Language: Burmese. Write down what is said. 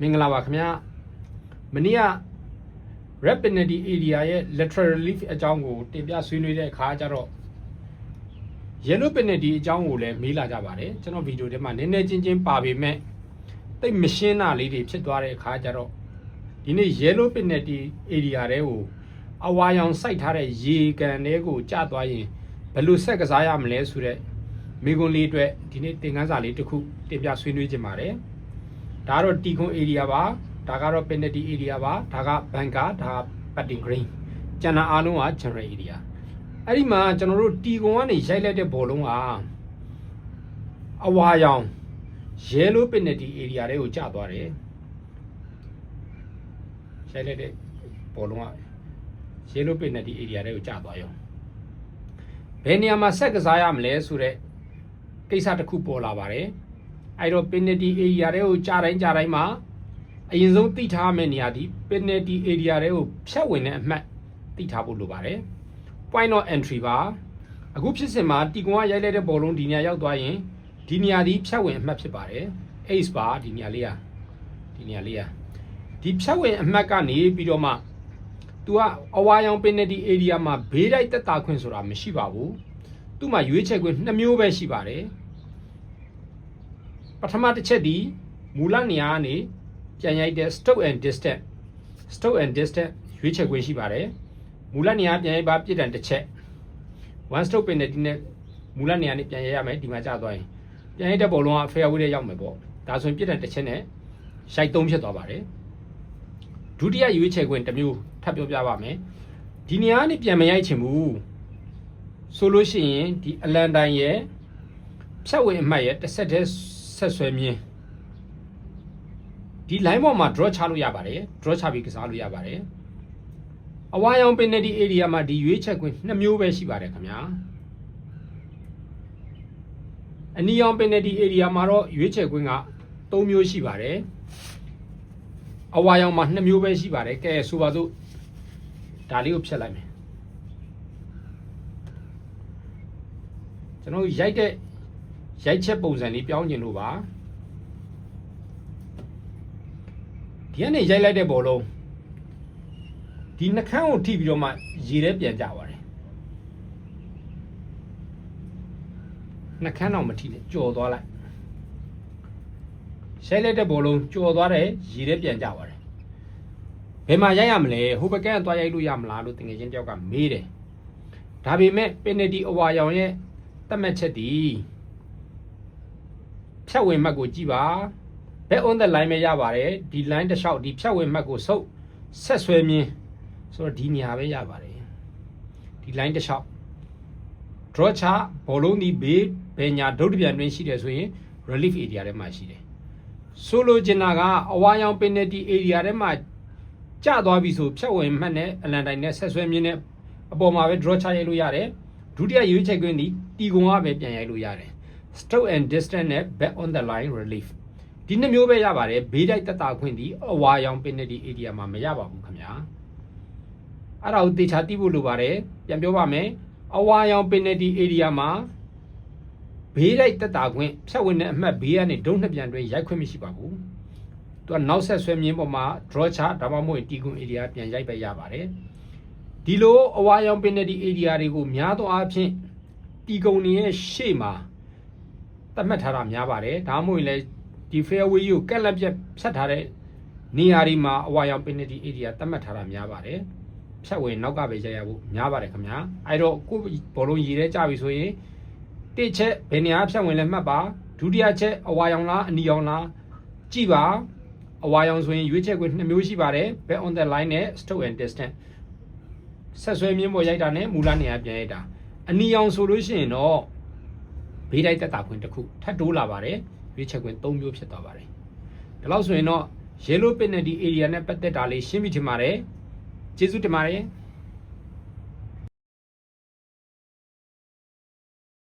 မင်္ဂလာပါခင်ဗျာမနေ့က Rapidity Area ရဲ့ Lateral Relief အကြောင်းကိုတင်ပြဆွေးနွေးတဲ့အခါကျတော့ Yellow Penalty အကြောင်းကိုလည်းမေးလာကြပါတယ်ကျွန်တော်ဗီဒီယိုထဲမှာနည်းနည်းချင်းပါပေမဲ့တိတ်မရှင်းတာလေးတွေဖြစ်သွားတဲ့အခါကျတော့ဒီနေ့ Yellow Penalty Area တွေကိုအဝါရောင်စိုက်ထားတဲ့ရေကန်တွေကိုကျသွားရင်ဘယ်လိုဆက်ကစားရမလဲဆိုတဲ့မိကွန်းလေးအတွက်ဒီနေ့သင်ခန်းစာလေးတစ်ခုတင်ပြဆွေးနွေးခြင်းပါတယ်ဒါကတော့တီကွန် area ပါဒါကတော့ penalty area ပါဒါက bunker ဒါက putting green ကျန်တာအားလုံးက general area အဲ့ဒီမှာကျွန်တော်တို့တီကွန်ကနေရိုက်လိုက်တဲ့ဘောလုံးကအဝါရောင် yellow penalty area တွေကိုကျသွားတယ်ရိုက်လိုက်တဲ့ဘောလုံးက yellow penalty area တွေကိုကျသွားရောဘယ်နေရာမှာဆက်ကစားရမလဲဆိုတဲ့ကိစ္စတစ်ခုပေါ်လာပါတယ်အဲ့တော့ penalty area တွေကိုကြားတိုင်းမှာအရင်ဆုံးသိထားမယ့်နေရာဒီ penalty area တွေကိုဖြတ်ဝင်တဲ့အမှတ်သိထားဖို့လိုပါတယ် point of entry ပါအခုဖြစ်စဉ်မှာတီကွန်ကရိုက်လိုက်တဲ့ဘောလုံးဒီနေရာရောက်သွားရင်ဒီနေရာဒီဖြတ်ဝင်အမှတ်ဖြစ်ပါတယ် ace ပါဒီနေရာလေးဒီဖြတ်ဝင်အမှတ်ကနေပြီးတော့မှသူကအဝါရောင် penalty area မှာဘေးတိုက်တက်တာခွင့်ဆိုတာမရှိပါဘူးသူ့မှာရွေးချယ်ခွင့်2မျိုးပဲရှိပါတယ်ပထမတစ်ချက်ဒီမူလနေရာကနေပြန်ရိုက်တဲ့ stroke and distance ရွေးချယ်ခွင့်ရှိပါတယ်မူလနေရာပြန်ရိုက်ပါပြစ်ဒဏ်တစ်ချက် one stroke penalty နဲ့မူလနေရာနဲ့ပြန်ရိုက်ရမယ်ဒီမှာကြာသွားရင်ပြန်ရိုက်တဲ့ဘောလုံးက fairway ထဲရောက်မယ်ပေါ့ဒါဆိုရင်ပြစ်ဒဏ်တစ်ချက်နဲ့ရိုက်3ဖြစ်သွားပါတယ်ဒုတိယရွေးချယ်ခွင့်တစ်မျိုးထပ်ပြောပြပါမယ်ဒီနေရာကနေပြန်မရိုက်ချင်ဘူးဆိုလို့ရှိရင်ဒီအလန်တိုင်းရဲ့ဖြတ်ဝင်အမှတ်ရဲ့တစ်ဆက်တည်းဆက်ဆွဲမြင်းဒီ line ပေါ်မှာ draw ချလို့ရပါတယ် draw ချပြီးကစားလို့ရပါတယ်အဝါရောင် penalty area မှာဒီရွေးချက်ခွင့်2မျိုးပဲရှိပါတယ်ခင်ဗျာအနီရောင် penalty area မှာတော့ရွေးချက်ခွင့်က3မျိုးရှိပါတယ်အဝါရောင်မှာ2မျိုးပဲရှိပါတယ်ကဲဆိုပါစို့ဒါလေးကိုဖြတ်လိုက်မယ်ကျွန်တော်ရိုက်ချက်ပုံစံလေးပြောင်းကျင်လို့ပါဒီကနေရိုက်လိုက်တဲ့ဘောလုံးဒီနှခမ်းကိုထိပြီးတော့မှရေထဲပြန်ကျသွားတယ်နှခမ်းတော့မထိနဲ့ကြော်သွားလိုက်ရိုက်လိုက်တဲ့ဘောလုံးကြော်သွားတယ်ရေထဲပြန်ကျသွားတယ်ဘယ်မှာရိုက်ရမလဲဟိုဘက်ကန်းသွားရိုက်လို့ရမလားလို့တကယ်ချင်းတယောက်ကမေးတယ်ဒါပေမဲ့ penalty အဝါရောင်ရဲ့သတ်မှတ်ချက်ဒီဖြတ်ဝင်မှတ်ကိုကြည့်ပါ back on the line ပဲရပါတယ်ဒီ line တစ်လျှောက်ဒီဖြတ်ဝင်မှတ်ကိုဆုပ်ဆက်ဆွဲမြင်းဆိုတော့ဒီနေရာပဲရပါတယ်ဒီ line တစ်လျှောက် draw ချဘောလုံးဒီဘေးဘယ်ညာဒုတ်တပြန်တွင်းရှိတယ်ဆိုရင် relief area ထဲမှာရှိတယ်ဆိုလိုချင်တာကအဝါရောင် penalty area ထဲမှာကျသွားပြီဆိုဖြတ်ဝင်မှတ်နဲ့အလန်တိုင်းနဲ့ဆက်ဆွဲမြင်းနဲ့အပေါ်မှာပဲ draw ချရိုက်လို့ရတယ်ဒုတိယရွေးချယ်ခွင့်ဒီတီကွန်ကပဲပြန်ရိုက်လို့ရတယ် stroke and distance နဲ့ back on the line relief ဒီ2မျိုးပဲရပါတယ်ဘေးတိုက်တက်တာခွင့်ဒီအဝါရောင် penalty area မှာမရပါဘူးခင်ဗျာအဲ့ဒါကိုသေချာသိဖို့လိုပါတယ်ပြန်ပြောပါမယ်အဝါရောင် penalty area မှာဘေးတိုက်တက်တာခွင့်ဖြတ်ဝင်တဲ့အမှတ်ဘေးကနေဒုံးနှစ်ပြန်တွင်ရိုက်ခွင့်မရှိပါဘူးသူကနောက်ဆက်ဆွဲမြင်းပေါ်မှာ draw ချဒါမှမဟုတ်တီကွန် area ပြန်ရိုက်ပဲရပါတယ်ဒီလိုအဝါရောင် penalty area တွေကိုများသောအားဖြင့်တီကွန်ရဲ့ရှေ့မှာသတ်မှတ်ထားတာများပါတယ်ဒါမှမဟုတ်လည်းဒီ fairway ကိုကက်လက်ပြတ်ဖြတ်ထားတဲ့နေရာဒီမှာအဝါရောင် penalty area သတ်မှတ်ထားတာများပါတယ်ဖြတ်ဝင်နောက်ကပဲရိုက်ရဖို့များပါတယ်ခင်ဗျာအဲ့တော့ကိုဘောလုံးရေထဲကျပြီဆိုရင်တစ်ချက်ဘယ်နေရာဖြတ်ဝင်လဲမှတ်ပါဒုတိယချက်အဝါရောင်လားအနီရောင်လားကြည့်ပါအဝါရောင်ဆိုရင်ရွေးချက်ခွင့်2မျိုးရှိပါတယ် back on the line နဲ့ stroke and distance ဆက်ဆွဲမြင်းပေါ်ရိုက်တာနဲ့မူလနေရာပြန်ရိုက်တာအနီရောင်ဆိုလို့ရှိရင်တော့ဘေးတိုက်တက်တာခွင့်တစ်ခုထပ်တိုးလာပါတယ်ရွေးချက်ခွင့်3မျိုးဖြစ်သွားပါတယ်ဒါလို့ဆိုရင်တော့ yellow penalty area နဲ့ပတ်သက်တာလေးရှင်းပြီထင်ပါတယ်ကျေးဇူးတင်ပါတယ်